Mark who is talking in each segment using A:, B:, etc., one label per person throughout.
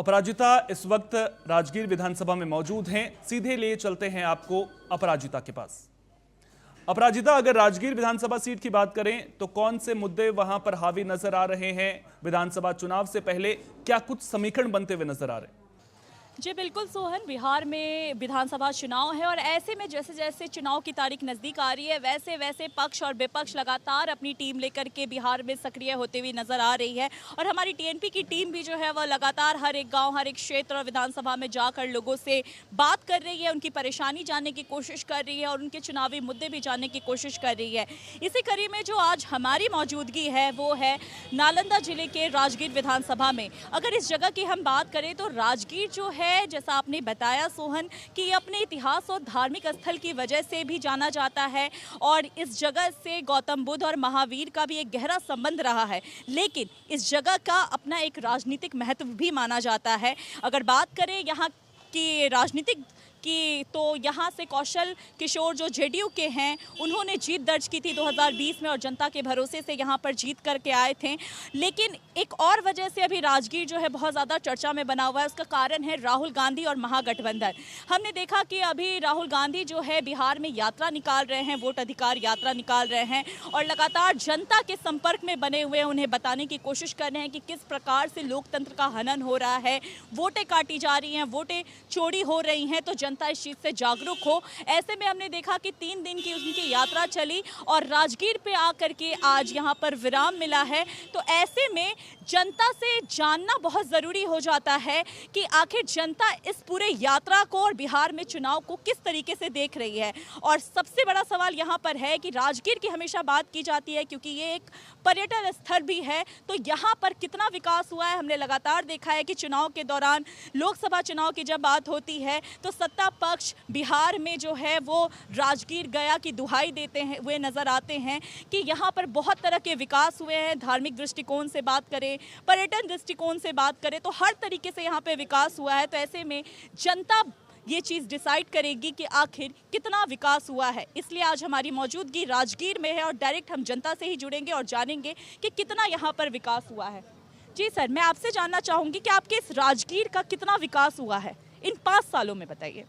A: अपराजिता इस वक्त राजगीर विधानसभा में मौजूद हैं। सीधे ले चलते हैं आपको अपराजिता के पास। अपराजिता, अगर राजगीर विधानसभा सीट की बात करें तो कौन से मुद्दे वहां पर हावी नजर आ रहे हैं? विधानसभा चुनाव से पहले क्या कुछ समीकरण बनते हुए नजर आ रहे हैं?
B: जी बिल्कुल सोहन, बिहार में विधानसभा चुनाव है और ऐसे में जैसे जैसे चुनाव की तारीख नज़दीक आ रही है वैसे वैसे पक्ष और विपक्ष लगातार अपनी टीम लेकर के बिहार में सक्रिय होते हुए नजर आ रही है। और हमारी टीएनपी की टीम भी जो है वह लगातार हर एक गांव, हर एक क्षेत्र और विधानसभा में जाकर लोगों से बात कर रही है, उनकी परेशानी जानने की कोशिश कर रही है और उनके चुनावी मुद्दे भी जानने की कोशिश कर रही है। इसी कड़ी में जो आज हमारी मौजूदगी है वो है नालंदा जिले के राजगीर विधानसभा में। अगर इस जगह की हम बात करें तो राजगीर जो है, जैसा आपने बताया सोहन, कि ये अपने इतिहास और धार्मिक स्थल की वजह से भी जाना जाता है और इस जगह से गौतम बुद्ध और महावीर का भी एक गहरा संबंध रहा है। लेकिन इस जगह का अपना एक राजनीतिक महत्व भी माना जाता है। अगर बात करें यहाँ की राजनीतिक कि तो यहाँ से कौशल किशोर जो जेडीयू के हैं, उन्होंने जीत दर्ज की थी 2020 में और जनता के भरोसे से यहाँ पर जीत करके आए थे। लेकिन एक और वजह से अभी राजगीर जो है बहुत ज़्यादा चर्चा में बना हुआ है। उसका कारण है राहुल गांधी और महागठबंधन। हमने देखा कि अभी राहुल गांधी जो है बिहार में यात्रा निकाल रहे हैं, वोट अधिकार यात्रा निकाल रहे हैं और लगातार जनता के संपर्क में बने हुए उन्हें बताने की कोशिश कर रहे हैं कि किस प्रकार से लोकतंत्र का हनन हो रहा है, वोटें काटी जा रही हैं, वोटें चोरी हो रही हैं, तो जनता इस चीज से जागरूक हो। ऐसे में हमने देखा कि 3 दिन की उनकी यात्रा चली और राजगीर पे आकर के आज यहाँ पर विराम मिला है। तो ऐसे में जनता से जानना बहुत ज़रूरी हो जाता है कि आखिर जनता इस पूरे यात्रा को और बिहार में चुनाव को किस तरीके से देख रही है। और सबसे बड़ा सवाल यहाँ पर है कि राजगीर की हमेशा बात की जाती है क्योंकि ये एक पर्यटन स्थल भी है, तो यहाँ पर कितना विकास हुआ है हमने लगातार देखा है कि चुनाव के दौरान, लोकसभा चुनाव की जब बात होती है तो सत्ता पक्ष बिहार में जो है वो राजगीर गया की दुहाई देते हैं हुए नजर आते हैं कि यहाँ पर बहुत तरह के विकास हुए हैं। धार्मिक दृष्टिकोण से बात करें, पर्यटन दृष्टिकोण से बात करें, तो हर तरीके से यहाँ पे विकास हुआ है। तो ऐसे में जनता ये चीज़ डिसाइड करेगी कि आखिर कितना विकास हुआ है। इसलिए आज हमारी मौजूदगी राजगीर में है और डायरेक्ट हम जनता से ही जुड़ेंगे और जानेंगे कि कितना यहाँ पर विकास हुआ है। जी सर, मैं आपसे जानना चाहूँगी कि आपके इस राजगीर का कितना विकास हुआ है इन 5 सालों में, बताइए।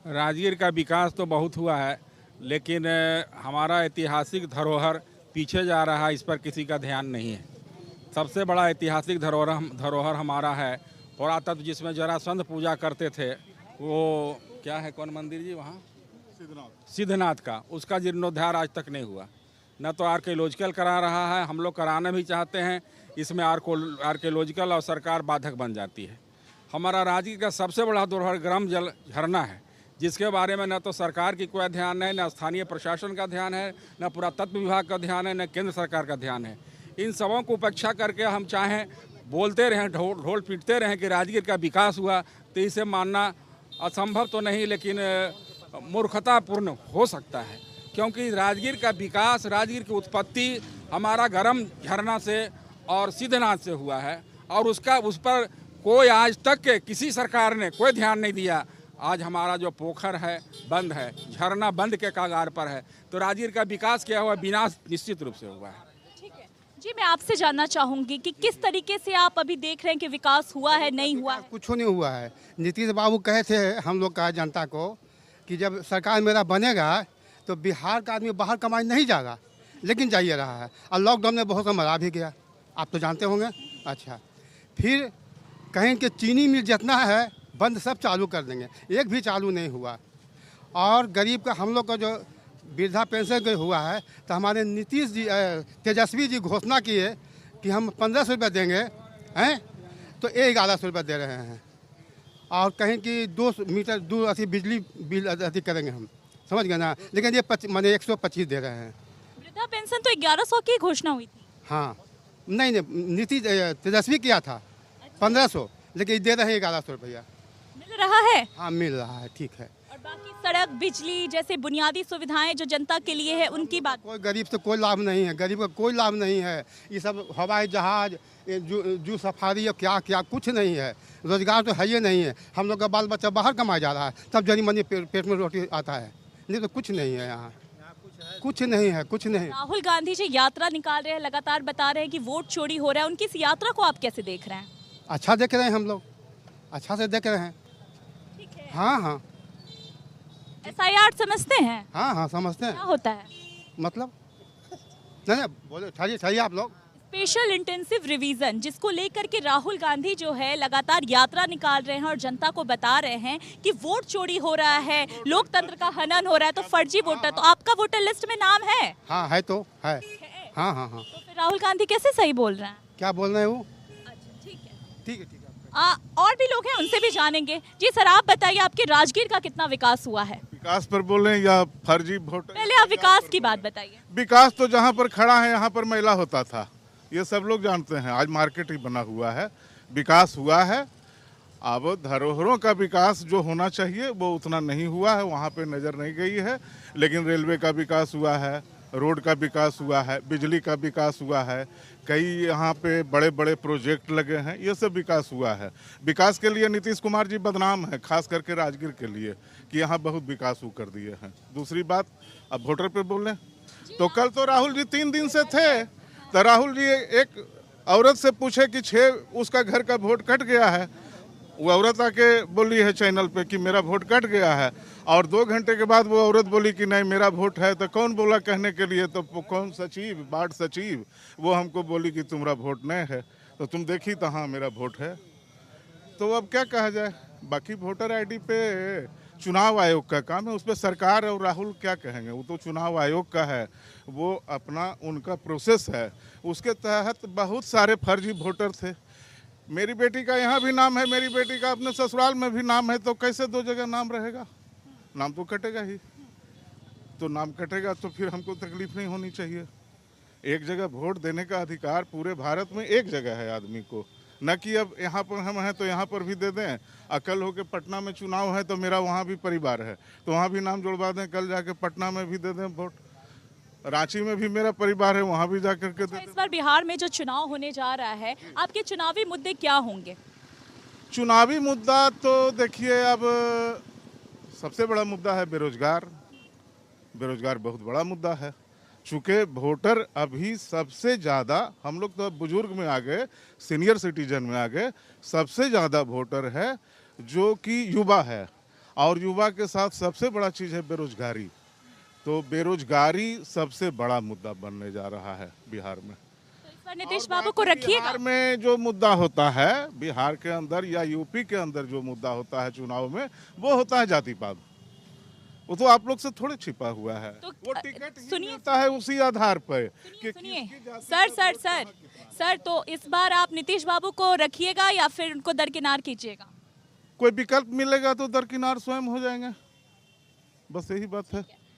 C: राजगीर का विकास तो बहुत हुआ है, लेकिन हमारा ऐतिहासिक धरोहर पीछे जा रहा है, इस पर किसी का ध्यान नहीं है। सबसे बड़ा ऐतिहासिक धरोहर हमारा है पुरातत्व, जिसमें जरासंध पूजा करते थे। वो क्या है, कौन मंदिर जी वहाँ? सिद्धनाथ का। उसका जीर्णोद्धार आज तक नहीं हुआ। न तो आर्कियोलॉजिकल करा रहा है, हम लोग कराना भी चाहते हैं, इसमें आर्कियोलॉजिकल और सरकार बाधक बन जाती है। हमारा राजगीर का सबसे बड़ा धरोहर ग्राम जल झरना है, जिसके बारे में न तो सरकार की कोई ध्यान है, न स्थानीय प्रशासन का ध्यान है, न पुरातत्व विभाग का ध्यान है, न केंद्र सरकार का ध्यान है। इन सबों को उपेक्षा करके हम चाहें बोलते रहें, ढोल पीटते रहें कि राजगीर का विकास हुआ, तो इसे मानना असंभव तो नहीं, लेकिन मूर्खतापूर्ण हो सकता है। क्योंकि राजगीर का विकास, राजगीर की उत्पत्ति हमारा गर्म झरना से और सिद्धनाथ से हुआ है और उस पर कोई आज तक के किसी सरकार ने कोई ध्यान नहीं दिया। आज हमारा जो पोखर है बंद है, झरना बंद के कगार पर है, तो राजगीर का विकास क्या हुआ? विनाश निश्चित रूप से हुआ है।
B: ठीक है जी, मैं आपसे जानना चाहूंगी कि किस तरीके से आप अभी देख रहे हैं कि विकास हुआ है, नहीं हुआ है?
D: कुछ नहीं हुआ है। नीतीश बाबू कहे थे हम लोग का जनता को कि जब सरकार मेरा बनेगा तो बिहार का आदमी बाहर कमाई नहीं जाएगा, लेकिन जाइए रहा है। और लॉकडाउन में बहुत मरा भी गया, आप तो जानते होंगे। अच्छा, फिर कहीं कि चीनी मिल जितना है बंद सब चालू कर देंगे, एक भी चालू नहीं हुआ। और गरीब का हम लोग का जो वृद्धा पेंशन का हुआ है, तो हमारे नीतीश जी, तेजस्वी जी घोषणा किए कि हम 1500 रुपये देंगे, हैं तो 1100 रुपये दे रहे हैं। और कहीं कि 2 मीटर दूर अति बिजली बिल अति करेंगे हम, समझ गए ना। लेकिन ये मैंने 125 दे रहे हैं।
B: वृद्धा पेंशन तो 1100 की घोषणा हुई थी।
D: हाँ, नहीं नीतीश तेजस्वी किया था 1500, लेकिन दे रहे हैं 1100 रुपया।
B: मिल रहा है?
D: हाँ मिल रहा है, ठीक है।
B: और बाकी सड़क, बिजली जैसे बुनियादी सुविधाएं जो जनता के लिए है, उनकी बात?
D: कोई गरीब से कोई लाभ नहीं है, गरीब का कोई लाभ नहीं है। ये सब हवाई जहाज, जू सफारी, क्या क्या कुछ नहीं है। रोजगार तो है ही नहीं है। हम लोग का बाल बच्चा बाहर कमाया जा रहा है, तब जनी मनी पेट में रोटी आता है, नहीं तो कुछ नहीं है यहाँ। कुछ नहीं है, कुछ नहीं।
B: राहुल गांधी जी यात्रा निकाल रहे हैं, लगातार बता रहे हैं कि वोट चोरी हो रहा है, उनकी इस यात्रा को आप कैसे देख रहे हैं?
D: अच्छा देख रहे हैं हम लोग, अच्छा से देख रहे हैं।
B: ठीक है।
D: हाँ हाँ
B: SIR समझते हैं
D: हाँ हाँ समझते
B: क्या
D: हैं।
B: होता है?
D: मतलब नहीं नहीं बोले ठहरिए आप लोग।
B: स्पेशल इंटेंसिव रिवीजन, जिसको लेकर के राहुल गांधी जो है लगातार यात्रा निकाल रहे हैं और जनता को बता रहे हैं कि वोट चोरी हो रहा है, लोकतंत्र का हनन हो रहा है, तो फर्जी वोटर। तो आपका वोटर लिस्ट में नाम है?
D: हाँ है तो है। हाँ हाँ हाँ
B: तो फिर राहुल गांधी कैसे सही बोल रहे हैं?
D: क्या बोल रहे हैं वो?
B: अच्छा ठीक है।
D: ठीक है ठीक है।
B: और भी लोग हैं, उनसे भी जानेंगे। जी सर, आप बताइए आपके राजगीर का कितना विकास हुआ है?
E: विकास पर बोलें या फर्जी वोट?
B: पहले आप विकास की बात बताइए।
E: विकास तो जहाँ पर खड़ा है यहाँ पर मेला होता था, ये सब लोग जानते हैं। आज मार्केट ही बना हुआ है, विकास हुआ है। अब धरोहरों का विकास जो होना चाहिए वो उतना नहीं हुआ है, वहाँ पे नज़र नहीं गई है। लेकिन रेलवे का विकास हुआ है, रोड का विकास हुआ है, बिजली का विकास हुआ है, कई यहाँ पे बड़े बड़े प्रोजेक्ट लगे हैं, ये सब विकास हुआ है। विकास के लिए नीतीश कुमार जी बदनाम है, खास करके राजगीर के लिए, कि यहाँ बहुत विकास वो कर दिए हैं। दूसरी बात, अब वोटर पे बोलें तो कल तो राहुल जी 3 दिन से थे, तो राहुल जी एक औरत से पूछे कि 6 उसका घर का वोट कट गया है, वो औरत आके बोली है चैनल पे कि मेरा वोट कट गया है, और 2 घंटे के बाद वो औरत बोली कि नहीं मेरा वोट है। तो कौन बोला कहने के लिए? तो कौन सचिव, वार्ड सचिव, वो हमको बोली कि तुम्हारा वोट नहीं है, तो तुम देखी तो हाँ मेरा वोट है। तो अब क्या कहा जाए? बाकी वोटर आईडी पे चुनाव आयोग का काम है, उस पर सरकार और राहुल क्या कहेंगे? वो तो चुनाव आयोग का है, वो अपना उनका प्रोसेस है, उसके तहत बहुत सारे फर्जी वोटर थे। मेरी बेटी का यहाँ भी नाम है, मेरी बेटी का अपने ससुराल में भी नाम है, तो कैसे 2 जगह नाम रहेगा? नाम तो कटेगा ही। तो नाम कटेगा तो फिर हमको तकलीफ नहीं होनी चाहिए। एक जगह वोट देने का अधिकार पूरे भारत में एक जगह है आदमी को, न कि अब यहाँ पर हम हैं तो यहाँ पर भी दे दें। कल होके पटना में चुनाव है तो मेरा वहाँ भी परिवार है, तो वहाँ भी नाम जुड़वा दें, कल जाके पटना में भी दे दें वोट। रांची में भी मेरा परिवार है, वहाँ भी जा करके दे
B: इस बार बिहार में जो चुनाव होने जा रहा है, आपके चुनावी मुद्दे क्या होंगे?
E: चुनावी मुद्दा तो देखिए, अब सबसे बड़ा मुद्दा है बेरोजगार। बेरोजगार बहुत बड़ा मुद्दा है, चूँकि वोटर अभी सबसे ज़्यादा, हम लोग तो बुजुर्ग में आ गए, सीनियर सिटीजन में आ गए, सबसे ज़्यादा वोटर है जो कि युवा है, और युवा के साथ सबसे बड़ा चीज़ है बेरोजगारी। तो बेरोजगारी सबसे बड़ा मुद्दा बनने जा रहा है बिहार में।
B: तो इस बार नीतीश बाबू को रखिएगा।
E: बिहार में जो मुद्दा होता है, बिहार के अंदर या यूपी के अंदर जो मुद्दा होता है चुनाव में, वो होता है जातिवाद। वो तो आप लोग से थोड़े छिपा हुआ है,
B: तो
E: वो टिकट ही
B: सुनिए,
E: मिलता है उसी आधार पर कि
B: सुनिए
E: किसकी जाति
B: सर
E: का
B: सर
E: वोट
B: सर
E: कहाँ कितना।
B: सर, तो इस बार आप नीतीश बाबू को रखिएगा या फिर उनको दरकिनार कीजिएगा?
E: कोई विकल्प मिलेगा तो दरकिनार स्वयं हो जाएंगे, बस यही बात है।